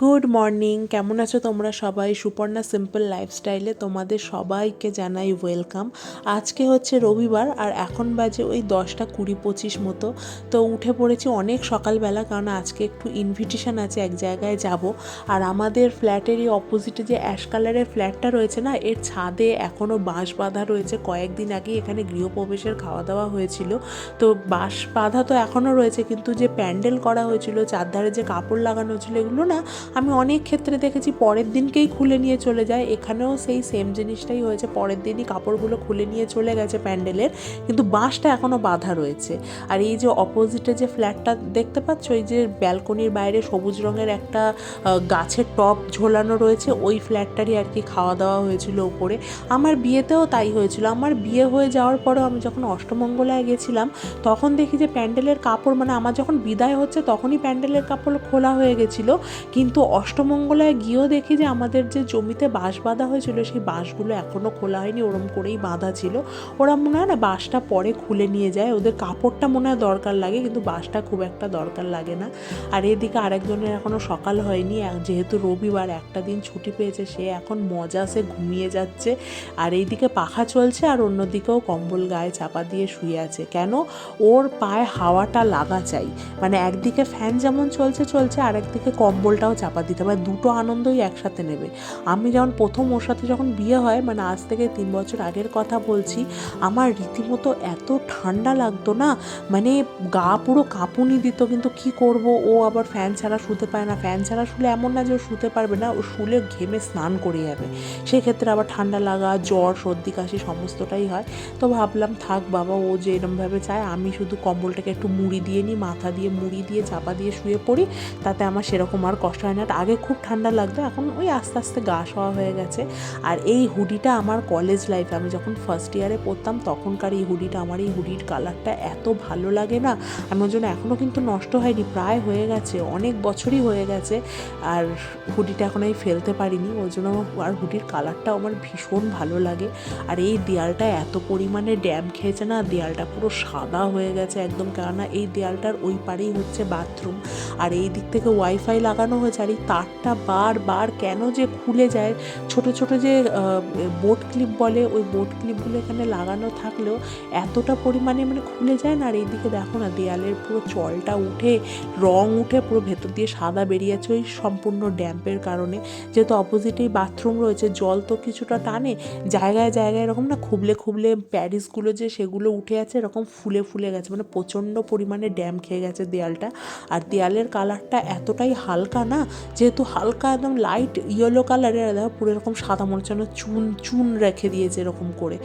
Good morning, কেমন আছো তোমরা সবাই? সুপর্ণা সিম্পল লাইফস্টাইলে তোমাদের সবাইকে জানাই ওয়েলকাম। আজকে হচ্ছে রবিবার আর এখন বাজে ওই 10:20-25 মতো। তো উঠে পড়েছি অনেক সকালবেলা, কারণ আজকে একটু ইনভিটেশন আছে, এক জায়গায় যাব। আর আমাদের ফ্ল্যাটেরই অপোজিটে যে অ্যাশ কালারের ফ্ল্যাটটা রয়েছে না, এর ছাদে এখনও বাঁশ বাঁধা রয়েছে। কয়েকদিন আগে এখানে গৃহপ্রবেশের খাওয়া দাওয়া হয়েছিল, তো বাঁশ বাঁধা তো এখনও রয়েছে, কিন্তু যে প্যান্ডেল করা হয়েছিল, চারধারে যে কাপড় লাগানো হয়েছিল, এগুলো না আমি অনেক ক্ষেত্রে দেখেছি পরের দিনকেই খুলে নিয়ে চলে যায়। এখানেও সেই সেম জিনিসটাই হয়েছে, পরের দিনই কাপড়গুলো খুলে নিয়ে চলে গেছে প্যান্ডেলের, কিন্তু বাঁশটা এখনও বাঁধা রয়েছে। আর এই যে অপোজিটে যে ফ্ল্যাটটা দেখতে পাচ্ছ, এই যে ব্যালকনির বাইরে সবুজ রঙের একটা গাছের টব ঝোলানো রয়েছে, ওই ফ্ল্যাটটারই আর কি খাওয়া দাওয়া হয়েছিল উপরে। আমার বিয়েতেও তাই হয়েছিল। আমার বিয়ে হয়ে যাওয়ার পরেও আমি যখন অষ্টমঙ্গলায় গেছিলাম, তখন দেখি যে প্যান্ডেলের কাপড়, মানে আমার যখন বিদায় হচ্ছে তখনই প্যান্ডেলের কাপড় খোলা হয়ে গেছিলো। কিন্তু অষ্টমঙ্গলায় গিয়েও দেখি যে আমাদের যে জমিতে বাঁশ বাঁধা হয়েছিল, সেই বাঁশগুলো এখনও খোলা হয়নি, ওরম করেই বাঁধা ছিল। ওরা মনে হয় না বাঁশটা পরে খুলে নিয়ে যায়, ওদের কাপড়টা মনে হয় দরকার লাগে, কিন্তু বাঁশটা খুব একটা দরকার লাগে না। আর এদিকে আরেকজনের এখনও সকাল হয়নি, যেহেতু রবিবার একটা দিন ছুটি পেয়েছে, সে এখন মজাসে ঘুমিয়ে যাচ্ছে। আর এইদিকে পাখা চলছে, আর অন্যদিকেও কম্বল গায়ে চাপা দিয়ে শুয়ে আছে। কেন? ওর পায়ে হাওয়াটা লাগা চাই, মানে একদিকে ফ্যান যেমন চলছে চলছে, আর একদিকে কম্বলটাও চাপা দিতে হবে, দুটো আনন্দই একসাথে নেবে। আমি যেমন প্রথম ওর সাথে যখন বিয়ে হয়, মানে আজ থেকে 3 বছর আগের কথা বলছি, আমার রীতিমতো এত ঠান্ডা লাগতো না, মানে গা পুরো কাঁপুনি দিত। কিন্তু কি করব, ও আবার ফ্যান ছাড়া শুতে পায় না। ফ্যান ছাড়া শুলে এমন না যে ও শুতে পারবে না, ও শুলে ঘেমে স্নান করে যাবে, সেক্ষেত্রে আবার ঠান্ডা লাগা, জ্বর, সর্দি, কাশি সমস্তটাই হয়। তো ভাবলাম থাক বাবা, ও যে এরমভাবে চায়, আমি শুধু কম্বলটাকে একটু মুড়ি দিয়ে নিই, মাথা দিয়ে মুড়ি দিয়ে চাপা দিয়ে শুয়ে পড়ি, তাতে আমার সেরকম আর কষ্ট হয় না। আগে খুব ঠান্ডা লাগতো, এখন ওই আস্তে আস্তে গা শোয়া হয়ে গেছে। আর এই হুডিটা আমার কলেজ লাইফে, আমি যখন ফার্স্ট ইয়ারে পড়তাম তখনকার এই হুডিটা, আমার এই হুডির কালারটা এত ভালো লাগে না, আমার জন্য এখনও কিন্তু নষ্ট হয়নি, প্রায় হয়ে গেছে, অনেক বছরই হয়ে গেছে। আর হুডিটা এখন আমি ফেলতে পারিনি, ওই জন্য। আর হুডির কালারটা আমার ভীষণ ভালো লাগে। আর এই দেয়ালটা এত পরিমাণে ড্যাম খেয়েছে না, দেয়ালটা পুরো সাদা হয়ে গেছে একদম, কেননা এই দেয়ালটার ওই পারেই হচ্ছে বাথরুম, আর এই দিক থেকে ওয়াইফাই লাগানো হয়েছে। আর এই তারটা বারবার কেন যে খুলে যায়, ছোট ছোট যে বোট ক্লিপ বলে, ওই বোট ক্লিপগুলো এখানে লাগানো থাকলেও এতটা পরিমাণে মানে খুলে যায় না। আর এইদিকে দেখো না, দেয়ালের পুরো চলটা উঠে, রং উঠে পুরো ভেতর দিয়ে সাদা বেরিয়েছে, ওই সম্পূর্ণ ড্যাম্পের কারণে। যেহেতু অপোজিটেই বাথরুম রয়েছে, জল তো কিছুটা টানে, জায়গায় জায়গায় এরকম না খুবলে খুবলে প্যারিসগুলো যে সেগুলো উঠে আছে, এরকম ফুলে ফুলে গেছে, মানে প্রচণ্ড পরিমাণে ড্যাম খেয়ে গেছে দেয়ালটা। আর দেয়ালের কালারটা এতটাই হালকা না, যেহেতু হালকা একদম লাইট ইয়েলো কালারের, দেখো পুরো এরকম সাদা মরচানো চুন চুন রেখে দিয়েছে এরকম করে,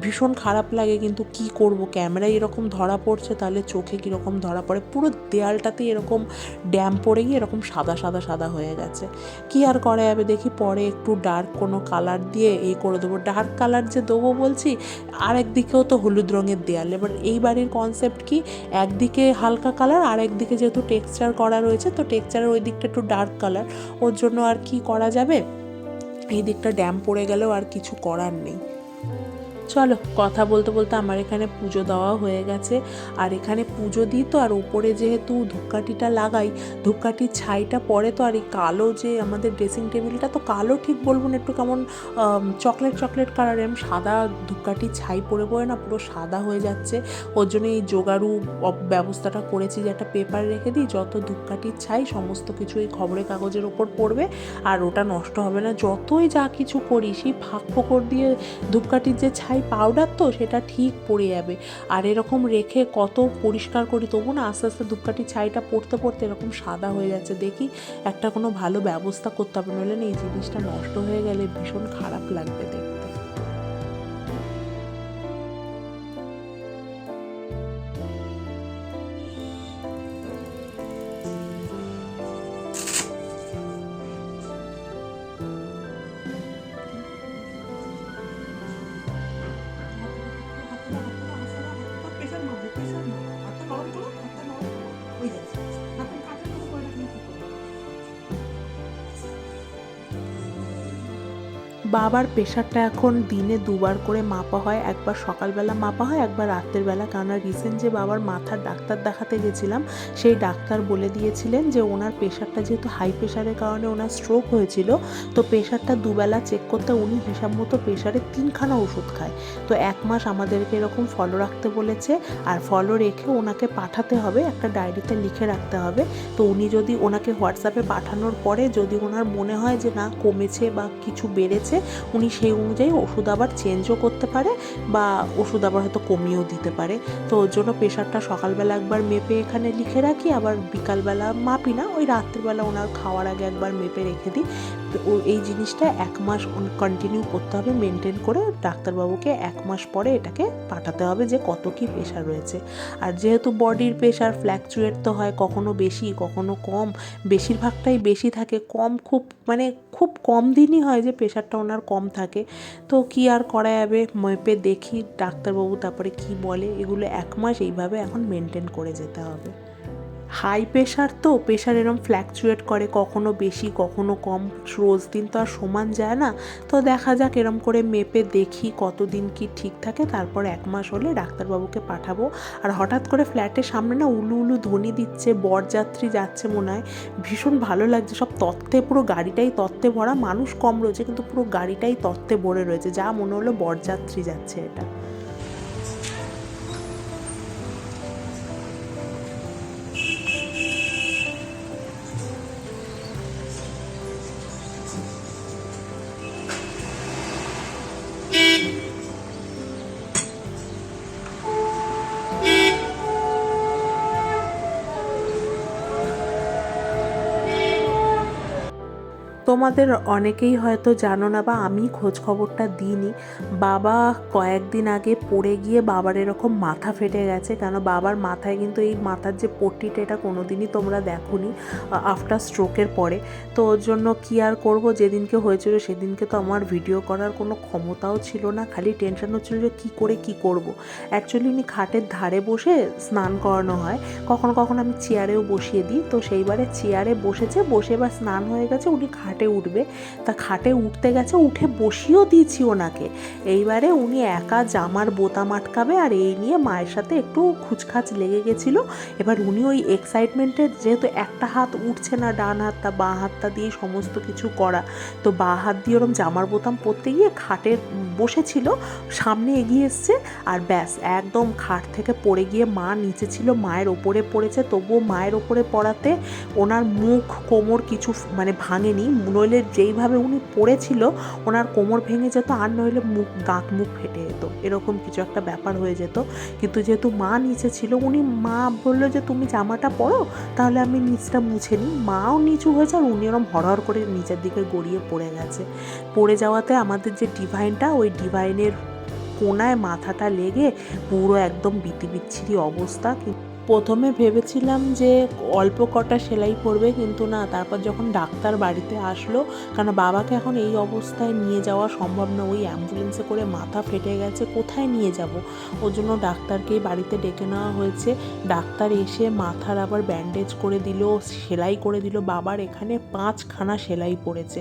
ভীষণ খারাপ লাগে। কিন্তু কি করব, ক্যামেরায় এরকম ধরা পড়ছে, তাহলে চোখে কীরকম ধরা পড়ে, পুরো দেয়ালটাতে এরকম ড্যাম পড়ে গিয়ে এরকম সাদা সাদা সাদা হয়ে গেছে। কি আর করা যাবে, দেখি পরে একটু ডার্ক কোনো কালার দিয়ে করে দেবো। ডার্ক কালার যে দেবো বলছি, আর একদিকেও তো হলুদ রঙের দেয়াল। এবার এই বাড়ির কনসেপ্ট কি, একদিকে হালকা কালার, আর একদিকে যেহেতু টেক্সচার করা রয়েছে, তো টেক্সচারের ওই দিকটা একটু ডার্ক কালার, ওর জন্য আর কি করা যাবে, এই দিকটা ড্যাম পড়ে গেলেও আর কিছু করার নেই। চলো, কথা বলতে বলতে আমার এখানে পুজো দেওয়া হয়ে গেছে। আর এখানে পুজো দিই তো, আর উপরে যেহেতু ধূপকাঠিটা লাগাই, ধূপকাঠির ছাইটা পড়ে তো, আর এই কালো যে আমাদের ড্রেসিং টেবিলটা, তো কালো ঠিক বলবো না, একটু কেমন চকলেট চকলেট কালারে, আমি সাদা ধূপকাঠির ছাই পড়ে পড়ে না পুরো সাদা হয়ে যাচ্ছে। ওর জন্য এই জোগাড়ু ব্যবস্থাটা করেছি যে একটা পেপার রেখে দিই, যত ধূপকাঠির ছাই সমস্ত কিছু এই খবরের কাগজের ওপর পড়বে, আর ওটা নষ্ট হবে না। যতই যা কিছু করি, সেই ফাঁক ফোকর দিয়ে ধূপকাঠির যে ছাই পাউডার, তো সেটা ঠিক পড়ে যাবে। আর এরকম রেখে কত পরিষ্কার করি, তবু না আস্তে আস্তে ধূপকাঠির ছাইটা পড়তে পড়তে এরকম সাদা হয়ে যাচ্ছে। দেখি একটা কোনো ভালো ব্যবস্থা করতে হবে, নইলে না এই জিনিসটা নষ্ট হয়ে গেলে ভীষণ খারাপ লাগবে দেখতে। বাবার প্রেশারটা এখন দিনে দুবার করে মাপা হয়, একবার সকালবেলা মাপা হয়, একবার রাতের বেলা। কারণ রিসেন্ট যে বাবার মাথার ডাক্তার দেখাতে গেছিলাম সেই ডাক্তার বলে দিয়েছিলেন যে ওনার প্রেশারটা যেহেতু হাই প্রেশারের কারণে ওনার স্ট্রোক হয়েছিল, তো প্রেশারটা দুবেলা চেক করতে উনি হিসাব মতো প্রেশারে 3খানা ওষুধ খায়। তো 1 মাস আমাদেরকে এরকম ফলো রাখতে বলেছে, আর ফলো রেখে ওনাকে পাঠাতে হবে, একটা ডায়েরিতে লিখে রাখতে হবে। তো উনি যদি ওনাকে হোয়াটসঅ্যাপে পাঠানোর পরে যদি ওনার মনে হয় যে না কমেছে বা কিছু বেড়েছে, উনি সেই অনুযায়ী ওষুধ আবার চেঞ্জও করতে পারে বা ওষুধ আবার হয়তো কমিয়েও দিতে পারে। তো ওর জন্য প্রেশারটা সকালবেলা একবার মেপে এখানে লিখে রাখি, আবার বিকালবেলা মাপি না, ওই রাত্রিবেলা ওনার খাওয়ার আগে একবার মেপে রেখে দিই। তো এই জিনিসটা 1 মাস কন্টিনিউ করতে হবে, মেনটেন করে ডাক্তারবাবুকে 1 মাস পরে এটাকে পাঠাতে হবে যে কত কী প্রেশার রয়েছে। আর যেহেতু বডির প্রেশার ফ্ল্যাকচুয়েট তো হয়, কখনো বেশি কখনো কম, বেশিরভাগটাই বেশি থাকে, কম খুব কম দিনই হয় যে প্রেশারটা ওনার কম থাকে। তো কি আর করা যাবে, মেপে দেখি ডাক্তারবাবু তারপরে কি বলে। এগুলো 1 মাস এইভাবে এখন মেনটেন করে যেতে হবে। হাই প্রেশার তো প্রেশার এরম ফ্ল্যাকচুয়েট করে, কখনো বেশি কখনো কম, রোজ দিন তো আর সমান যায় না। তো দেখা যাক, এরম করে মেপে দেখি কতদিন কি ঠিক থাকে, তারপর 1 মাস হলে ডাক্তারবাবুকে পাঠাবো। আর হঠাৎ করে ফ্ল্যাটের সামনে না উলু উলু ধ্বনি দিচ্ছে, বরযাত্রী যাচ্ছে মনে হয়, ভীষণ ভালো লাগছে। সব তত্ত্বে, পুরো গাড়িটাই তত্ত্বে ভরা, মানুষ কম রয়েছে কিন্তু পুরো গাড়িটাই তত্ত্বে ভরে রয়েছে, যা মনে হলো বরযাত্রী যাচ্ছে এটা। তোমাদের অনেকেই হয়তো জানো না বা আমি খোঁজ খবরটা দিইনি, বাবা কয়েকদিন আগে পড়ে গিয়ে বাবার এরকম মাথা ফেটে গেছে। কেন বাবার মাথায় কিন্তু এই মাথার যে পট্টিটা এটা কোনো দিনই তোমরা দেখোনি আফটার স্ট্রোকের পরে। তো ওর জন্য কী আর করবো, যেদিনকে হয়েছিল সেদিনকে তো আমার ভিডিও করার কোনো ক্ষমতাও ছিল না, খালি টেনশন হচ্ছিল যে কী করে কী করব। অ্যাকচুয়ালি উনি খাটের ধারে বসে স্নান করানো হয়, কখনো কখনো আমি চেয়ারেও বসিয়ে দিই। তো সেইবারে চেয়ারে বসেছে, বসে এবার স্নান হয়ে গেছে, উনি খাটে উঠবে, তা খাটে উঠতে গেছে, উঠে বসিয়েও দিয়েছি ওনাকে। এইবারে উনি একা জামার বোতাম আটকাবে আর এই নিয়ে মায়ের সাথে একটু খুচখাচ লেগে গেছিলো। এবার উনি ওই এক্সাইটমেন্টে, যেহেতু একটা হাত উঠছে না, ডান হাতটা বাঁ হাতটা দিয়ে সমস্ত কিছু করা, তো বাঁ হাত দিয়ে ওরম জামার বোতাম পরতে গিয়ে খাটে বসেছিল, সামনে এগিয়ে এসছে, আর ব্যাস একদম খাট থেকে পড়ে গিয়ে মা নিচে ছিল, মায়ের ওপরে পড়েছে। তবুও মায়ের ওপরে পড়াতে ওনার মুখ কোমর কিছু ভাঙেনি, নইলে যেইভাবে উনি পড়েছিল ওনার কোমর ভেঙে যেত, আর নইলে দাঁত মুখ ফেটে যেত, এরকম কিছু একটা ব্যাপার হয়ে যেত। কিন্তু যেহেতু মা নিচে ছিল, মা বললো যে তুমি জামাটা পরো, তাহলে আমি নিচটা মুছে নিই। মাও নিচু হয়েছে আর উনি ওরম হরহর করে নিচের দিকে গড়িয়ে পড়ে গেছে। পড়ে যাওয়াতে আমাদের যে ডিভাইনটা, ওই ডিভাইনের কোনায় মাথাটা লেগে পুরো একদম বিচ্ছিরি অবস্থা। প্রথমে ভেবেছিলাম যে অল্প কটা সেলাই পড়বে, কিন্তু না, তারপর যখন ডাক্তার বাড়িতে আসলো, কারণ বাবাকে এখন এই অবস্থায় নিয়ে যাওয়া সম্ভব না, ওই অ্যাম্বুলেন্সে করে মাথা ফেটে গেছে, কোথায় নিয়ে যাব, ওর জন্য ডাক্তারকেই বাড়িতে ডেকে নেওয়া হয়েছে। ডাক্তার এসে মাথার আবার ব্যান্ডেজ করে দিল, সেলাই করে দিল। বাবার এখানে 5খানা সেলাই পড়েছে,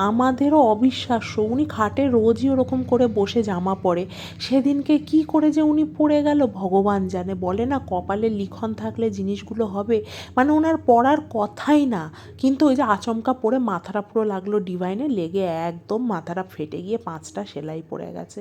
আমাদেরও অবিশ্বাস্য। উনি খাটে রোজই ওরকম করে বসে জামা পরে, সেদিনকে কি করে যে উনি পড়ে গেল ভগবান জানে। বলে না কপালে লিখন থাকলে জিনিসগুলো হবে, ওনার পড়ার কথাই না, কিন্তু ওই যে আচমকা পড়ে মাথাটা পুরো লাগলো ডিভাইনে, লেগে একদম মাথাটা ফেটে গিয়ে 5টা সেলাই পড়ে গেছে।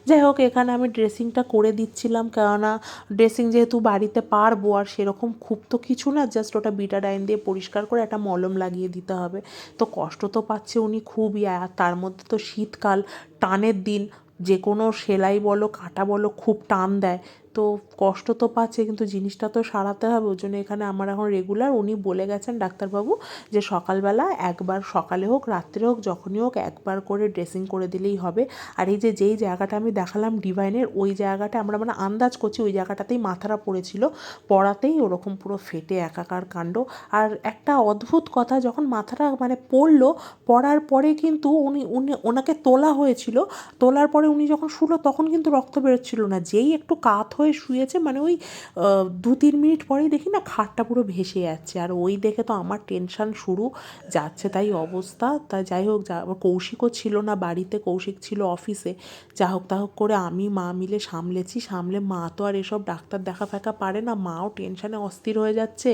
যাই হোক, এখানে আমি ড্রেসিংটা করে দিচ্ছিলাম, কেননা ড্রেসিং যেহেতু বাড়িতে পারবো, আর সেরকম খুব তো কিছু না, জাস্ট ওটা বিটাডাইন দিয়ে পরিষ্কার করে একটা মলম লাগিয়ে দিতে হবে। তো কষ্ট তো পাচ্ছে উনি খুবই, আর তার মধ্যে তো শীতকাল, টানের দিন, যে কোনো সেলাই বলো কাটা বলো খুব টান দেয়, তো কষ্ট তো পাচ্ছে, কিন্তু জিনিসটা তো সারাতে হবে। ওই জন্য এখানে আমার এখন রেগুলার, উনি বলে গেছেন ডাক্তারবাবু যে সকালবেলা একবার, সকালে হোক রাত্রে হোক যখনই হোক একবার করে ড্রেসিং করে দিলেই হবে। আর এই যেই জায়গাটা আমি দেখালাম ডিভাইনের, ওই জায়গাটা আমরা আন্দাজ করছি ওই জায়গাটাতেই মাথাটা পড়েছিল, পড়াতেই ওরকম পুরো ফেটে একাকার কাণ্ড। আর একটা অদ্ভুত কথা, যখন মাথাটা পড়লো, পড়ার পরে কিন্তু ওনাকে তোলা হয়েছিল, তোলার পরে উনি যখন শুলো তখন কিন্তু রক্ত বেরোচ্ছিল না, যেই একটু কাত হয়ে শুয়েছে, মানে ওই 2-3 মিনিট পরেই দেখি না খাটটা পুরো ভেসে যাচ্ছে। আর ওই দেখে তো আমার টেনশান শুরু, যাচ্ছে তাই অবস্থা। তা যাই হোক, কৌশিকও ছিল না বাড়িতে, কৌশিক ছিল অফিসে। যা হোক তা হোক করে আমি মা মিলে সামলে মা তো আর এসব ডাক্তার দেখা ফেকা পারে না, মাও টেনশানে অস্থির হয়ে যাচ্ছে,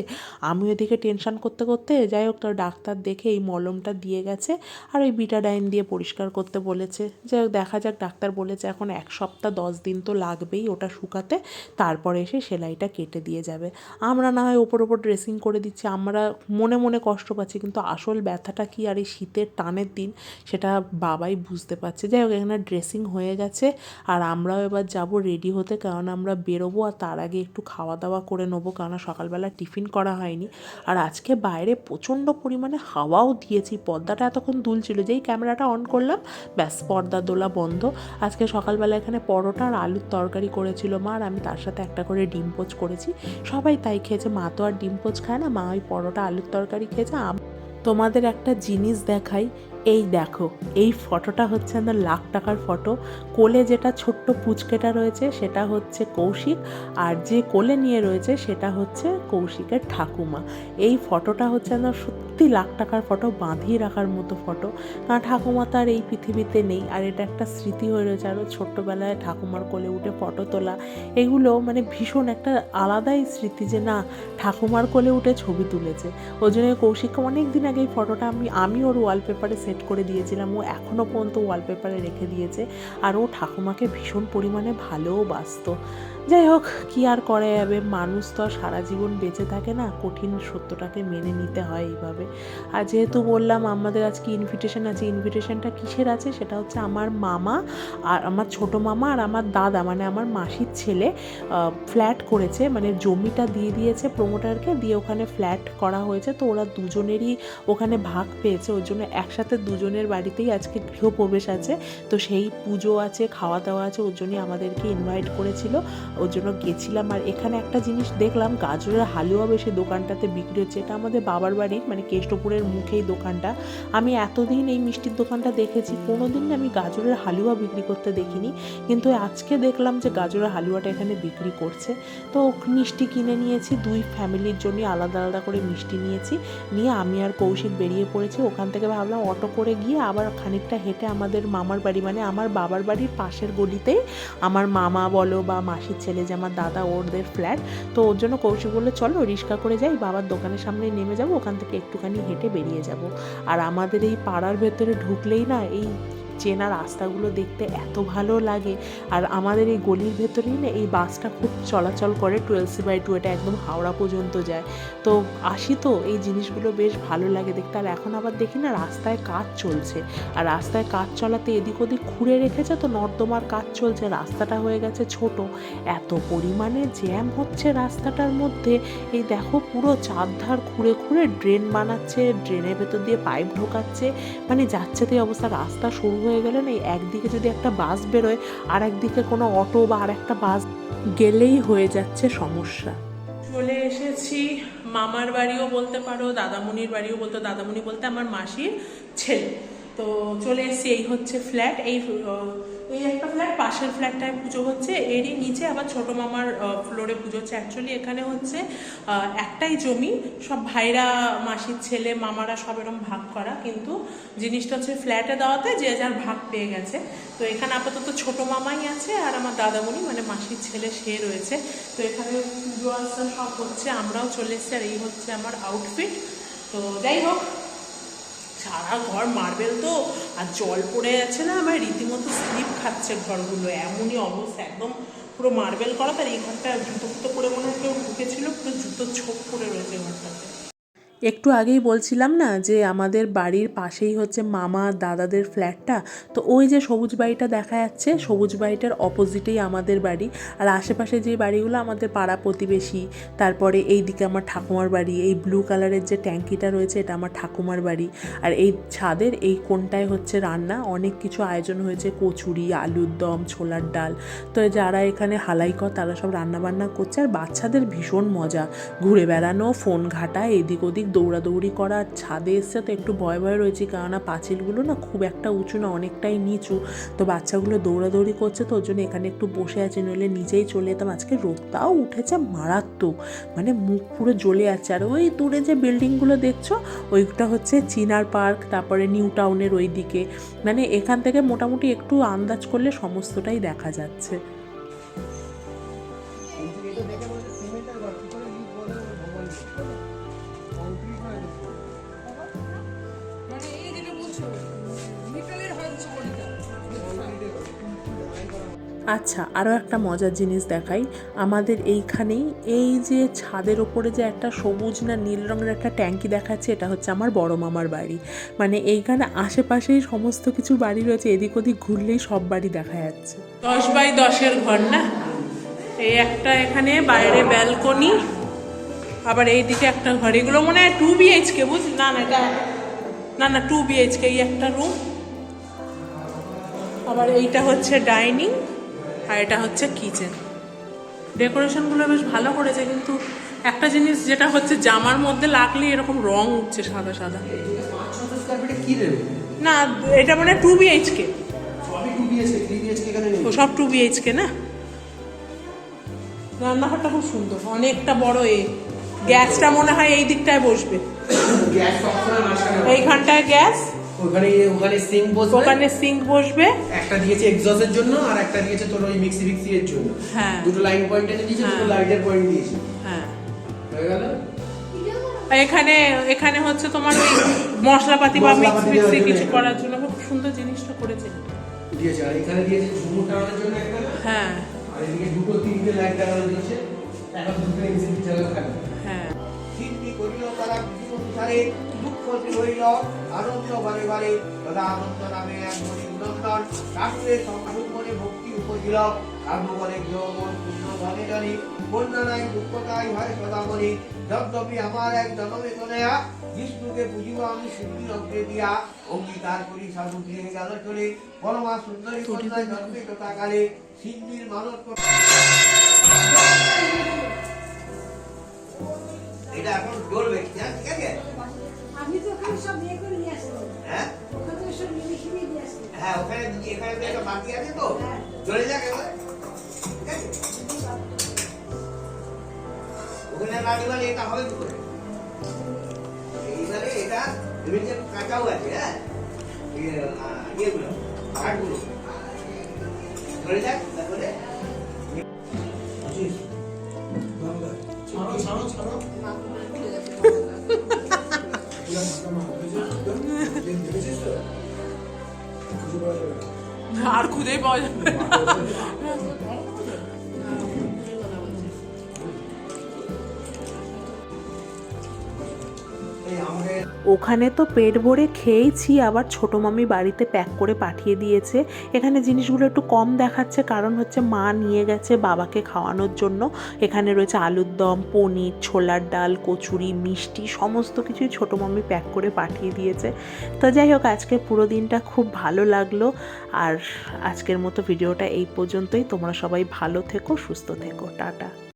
আমি এদিকে টেনশান করতে করতে। যাই হোক, তো ডাক্তার দেখে এই মলমটা দিয়ে গেছে আর ওই বিটাডাইন দিয়ে পরিষ্কার করতে বলেছে। যাই হোক, দেখা যাক, ডাক্তার বলেছে এখন 1 সপ্তাহ 10 দিন তো লাগবেই ওটা শুকাতে, তারপরে এসে সেলাইটা কেটে দিয়ে যাবে। আমরা না হয় ওপর ড্রেসিং করে দিচ্ছি, আমরা মনে মনে কষ্ট পাচ্ছি, কিন্তু আসল ব্যথাটা কি আর এই শীতের টানের দিন সেটা বাবাই বুঝতে পারছে। যাই হোক, এখানে ড্রেসিং হয়ে গেছে আর আমরাও এবার যাব রেডি হতে, কারণ আমরা বেরোবো আর তার আগে একটু খাওয়া দাওয়া করে নেবো, কারণ সকালবেলা টিফিন করা হয়নি। আর আজকে বাইরে প্রচণ্ড পরিমাণে হাওয়াও দিয়েছি, পর্দাটা এতক্ষণ দুলছিল, যেই ক্যামেরাটা অন করলাম ব্যাস পর্দা দোলা বন্ধ। আজকে সকালবেলা এখানে পরোটা আর আলুর তরকারি করেছিল মা, আর আমি তার সাথে একটা করে ডিম পোচ করেছি, সবাই তাই খেয়েছে। মা তো আর ডিম পোচ খায় না, মা ওই পরোটা আলুর তরকারি খেয়েছে। তোমাদের একটা জিনিস দেখাই, এই দেখো, এই ফটোটা হচ্ছে আমার লাখ টাকার ফটো। কোলে যেটা ছোট্ট পুচকেটা রয়েছে সেটা হচ্ছে কৌশিক, আর যে কোলে নিয়ে রয়েছে সেটা হচ্ছে কৌশিকের ঠাকুমা। এই ফটোটা হচ্ছে আমার সত্যি লাখ টাকার ফটো, বাঁধিয়ে রাখার মতো ফটো, কারণ ঠাকুমা তো আর এই পৃথিবীতে নেই। আর এটা একটা স্মৃতি হয়ে রয়েছে, আরও ছোট্টবেলায় ঠাকুমার কোলে উঠে ফটো তোলা, এগুলো মানে ভীষণ একটা আলাদাই স্মৃতি, যে না ঠাকুমার কোলে উঠে ছবি তুলেছে। ওই জন্য কৌশিককে অনেক দিন আগে এই ফটোটা আমি ওর ওয়ালপেপারে সেট করে দিয়েছিলাম, ও এখনও পর্যন্ত ওয়ালপেপারে রেখে দিয়েছে। আর ও ঠাকুমাকে ভীষণ পরিমাণে ভালোবাসতো। যাই হোক, কি আর করা যাবে, মানুষ তো আর সারা জীবন বেঁচে থাকে না, কঠিন সত্যটাকে মেনে নিতে হয় এইভাবে। আর যেহেতু বললাম আমাদের আজকে ইনভিটেশন আছে, ইনভিটেশনটা কিসের আছে সেটা হচ্ছে আমার মামা আর আমার ছোটো মামা আর আমার দাদা, মানে আমার মাসির ছেলে ফ্ল্যাট করেছে, মানে জমিটা দিয়ে দিয়েছে প্রমোটারকে, দিয়ে ওখানে ফ্ল্যাট করা হয়েছে। তো ওরা দুজনেরই ওখানে ভাগ পেয়েছে, ওর জন্য একসাথে দুজনের বাড়িতেই আজকে গৃহপ্রবেশ আছে। তো সেই পুজো আছে, খাওয়া দাওয়া আছে, ওর জন্যই আমাদেরকে ইনভাইট করেছিল, ওর জন্য গেছিলাম। আর এখানে একটা জিনিস দেখলাম, গাজরের হালুয়া বেশি দোকানটাতে বিক্রি হচ্ছে, এটা আমাদের বাবার বাড়ির মানে কেষ্টপুরের মুখেই দোকানটা। আমি এতদিন এই মিষ্টির দোকানটা দেখেছি, কোনোদিন আমি গাজরের হালুয়া বিক্রি করতে দেখিনি, কিন্তু আজকে দেখলাম যে গাজরের হালুয়াটা এখানে বিক্রি করছে। তো মিষ্টি কিনে নিয়েছি, 2 ফ্যামিলির জন্যই আলাদা আলাদা করে মিষ্টি নিয়েছি, নিয়ে আমি আর কৌশিক বেরিয়ে পড়েছি। ওখান থেকে ভাবলাম অটো করে গিয়ে আবার খানিকটা হেঁটে আমাদের মামার বাড়ি, মানে আমার বাবার বাড়ির পাশের গলিতেই আমার মামা বলো বা মাসির ছেলে যে আমার দাদা, ওদের ফ্ল্যাট। তো ওর জন্য কৌশিক বললো চলো রিক্সা করে যাই, বাবার দোকানের সামনে নেমে যাবো, ওখান থেকে একটুখানি হেঁটে বেরিয়ে যাব। আর আমাদের এই পাড়ার ভেতরে ঢুকলেই না এই চেনা রাস্তাগুলো দেখতে এত ভালো লাগে। আর আমাদের এই গলির ভেতরেই না এই বাসটা খুব চলাচল করে, 12C/2, এটা একদম হাওড়া পর্যন্ত যায়। তো আসি তো এই জিনিসগুলো বেশ ভালো লাগে দেখতে। আর এখন আবার দেখি না রাস্তায় কাজ চলছে, আর রাস্তায় কাজ চলাতে এদিক ওদিক খুঁড়ে রেখেছে, তো নর্দমার কাজ চলছে, রাস্তাটা হয়ে গেছে ছোট, এত পরিমাণে জ্যাম হচ্ছে রাস্তাটার মধ্যে। এই দেখো পুরো চারধার খুঁড়ে খুঁড়ে ড্রেন বানাচ্ছে, ড্রেনের ভেতর দিয়ে পাইপ ঢোকাচ্ছে, মানে যাচ্ছে তাই অবস্থা। রাস্তা শুরু হয়ে গেলে না একদিকে যদি একটা বাস বেরোয় আর একদিকে কোনো অটো বা আর একটা বাস গেলেই হয়ে যাচ্ছে সমস্যা। চলে এসেছি মামার বাড়িও বলতে পারো, দাদামণির বাড়িও বলতে, দাদামণি বলতে আমার মাসির ছেলে। তো চলে এসেছি, এই হচ্ছে ফ্ল্যাট, এই একটা ফ্ল্যাট, পাশের ফ্ল্যাটটায় পুজো হচ্ছে, এরই নিচে আবার ছোটো মামার ফ্লোরে পুজো হচ্ছে। অ্যাকচুয়ালি এখানে হচ্ছে একটাই জমি, সব ভাইরা, মাসির ছেলে, মামারা সব এরকম ভাগ করা, কিন্তু জিনিসটা হচ্ছে ফ্ল্যাটে দেওয়াতে যে যার ভাগ পেয়ে গেছে। তো এখানে আপাতত ছোটো মামাই আছে আর আমার দাদামণি মানে মাসির ছেলে সে রয়েছে। তো এখানে পুজো আচার সব হচ্ছে, আমরাও চলে এসেছি। আর এই হচ্ছে আমার আউটফিট। তো যাই হোক, সারা ঘর মার্বেল তো, আর জল পড়ে যাচ্ছে না, আমার রীতিমতো স্লিপ খাচ্ছে ঘরগুলো, এমনই অবস্থা, একদম পুরো মার্বেল করা। তার এই ঘরটা জুতো ফুতো করে মনে হয় কেউ ঢুকেছিল, পুরো জুতোর ছোপ পড়ে রয়েছে ঘরটাতে। একটু আগেই বলছিলাম না যে আমাদের বাড়ির পাশেই হচ্ছে মামা দাদাদের ফ্ল্যাটটা, তো ওই যে সবুজ বাড়িটা দেখা যাচ্ছে, সবুজ বাড়িটার অপোজিটেই আমাদের বাড়ি। আর আশেপাশে যে বাড়িগুলো আমাদের পাড়া প্রতিবেশী। তারপরে এই দিকে আমার ঠাকুমার বাড়ি, এই ব্লু কালারের যে ট্যাঙ্কিটা রয়েছে এটা আমার ঠাকুমার বাড়ি। আর এই ছাদের এই কোণটায় হচ্ছে রান্না, অনেক কিছু আয়োজন হয়েছে, কচুরি, আলুর দম, ছোলার ডাল। তো যারা এখানে হালাইকর তারা সব রান্না বান্না করছে, আর বাচ্চাদের ভীষণ মজা, ঘুরে বেড়ানো, ফোন ঘাটা, এদিক ওদিক দৌড়াদৌড়ি করার, ছাদে এসছে তো একটু ভয় ভয় রয়েছে, কেননা পাঁচিলগুলো না খুব একটা উঁচু না, অনেকটাই নিচু। তো বাচ্চাগুলো দৌড়াদৌড়ি করছে, তো ওর জন্য এখানে একটু বসে আছে, নইলে নিচেই চলে যেতাম। আজকে রোদটাও উঠেছে মারাত্মক, মানে মুখ পুরো জ্বলে আছে। আর ওই দূরে যে বিল্ডিংগুলো দেখছো ওইটা হচ্ছে চিনার পার্ক, তারপরে নিউ টাউনের ওই দিকে, মানে এখান থেকে মোটামুটি একটু আন্দাজ করলে সমস্তটাই দেখা যাচ্ছে। আচ্ছা, আরও একটা মজার জিনিস দেখাই। আমাদের এইখানেই এই যে ছাদের ওপরে যে একটা সবুজ না নীল রঙের একটা ট্যাঙ্কি দেখাচ্ছে, এটা হচ্ছে আমার বড় মামার বাড়ি। মানে এইখানে আশেপাশেই সমস্ত কিছু বাড়ি রয়েছে, এদিক ওদিক ঘুরলেই সব বাড়ি দেখা যাচ্ছে। 10x10 ঘর না, এই একটা এখানে বাইরে ব্যালকনি, আবার এইদিকে একটা ঘর। এগুলো মনে হয় 2 BHK, বুঝলি? না না, এটা না 2 BHK, এই একটা রুম। আবার এইটা হচ্ছে ডাইনিং, আর এটা হচ্ছে কিচেন। ডেকোরেশনগুলো বেশ ভালো করেছে, কিন্তু একটা জিনিস যেটা হচ্ছে জামার মধ্যে লাগলে এরকম রং উঠছে সাদা সাদা। না, এটা মানে 2 BHK, ও সব 2 BHK না। রান্নাঘরটা খুব সুন্দর, অনেকটা বড়। গ্যাসটা মনে হয় এই দিকটায় বসবে, এইখানটায় গ্যাস, ওখানে সিঙ্ক বসবে, ওখানে সিঙ্ক বসবে। একটা দিয়েছে এক্সজস্টের জন্য আর একটা দিয়েছে তোর ওই মিক্সি ফিক্সি এর জন্য। হ্যাঁ, দুটো লাইন পয়েন্টে দিয়েছে, দুটো লাইটের পয়েন্ট দিয়েছে। হ্যাঁ, হয়ে গেল। এখানে এখানে হচ্ছে তোমার ওই মশলাপাতি বা মিক্সি কিছু করার জন্য খুব সুন্দর জিনিসটা করেছে দিয়েছে। আর এখানে দিয়েছে ঝুমুর টানানোর জন্য একটা। হ্যাঁ, আর এদিকে দুটো তিনটে লাইট লাগানো দিয়েছে, এখন দুটো এমসিবি চালানো থাকবে। হ্যাঁ। সিদ্ধি করিল তারা বুঝিব বিচারে, দুঃখ হইল আনন্দ বারে বারে, সদা আনন্দ নামে এক মণি নন্দন, ঠাকুরে সংসার মনে ভক্তি উপজিল, সাধু বলে যৌবন পূর্ণ ধনে জানি, কন্যা নাই দুঃখ তাই হয় সদা মনি, যদ্যপি আমার এক জনমে তনয়া, বিষ্ণুকে পুজিব আমি সিদ্ধি অগ্রে দিয়া, অঙ্গীকার করি সাধু দিয়ে গেল চলে, পরমা সুন্দরী কন্যায় জন্মে তথাকালে, সিদ্ধির মানত। এটা এখন জ্বলবে, ঠিক আছে? আমি তো ওখানে সব বিয়ে করে নিয়ে আসবো। হ্যাঁ, ওখানে তো সব মিলিয়ে নিয়ে আসবো। হ্যাঁ, ওখানে এখানে তো একটা বাকি আছে তো, চলে যাক এবার, ঠিক আছে? ওখানে রাখি বলে এটা হবে কি করে? এইবারে এটা এমনিতে কাঁচাও আছে, হ্যাঁ, ইয়েগুলো কাঠগুলো চলে যাক, তারপরে আর খুঁজেই পাওয়া যাবে। ওখানে তো পেট ভরে খেয়েছি, আবার ছোটো মামি বাড়িতে প্যাক করে পাঠিয়ে দিয়েছে। এখানে জিনিসগুলো একটু কম দেখাচ্ছে, কারণ হচ্ছে মা নিয়ে গেছে বাবাকে খাওয়ানোর জন্য। এখানে রয়েছে আলুর দম, পনির, ছোলার ডাল, কচুরি, মিষ্টি, সমস্ত কিছুই ছোটো মামি প্যাক করে পাঠিয়ে দিয়েছে। তো যাই হোক, আজকে পুরো দিনটা খুব ভালো লাগলো। আর আজকের মতো ভিডিওটা এই পর্যন্তই। তোমরা সবাই ভালো থেকো, সুস্থ থেকো, টাটা।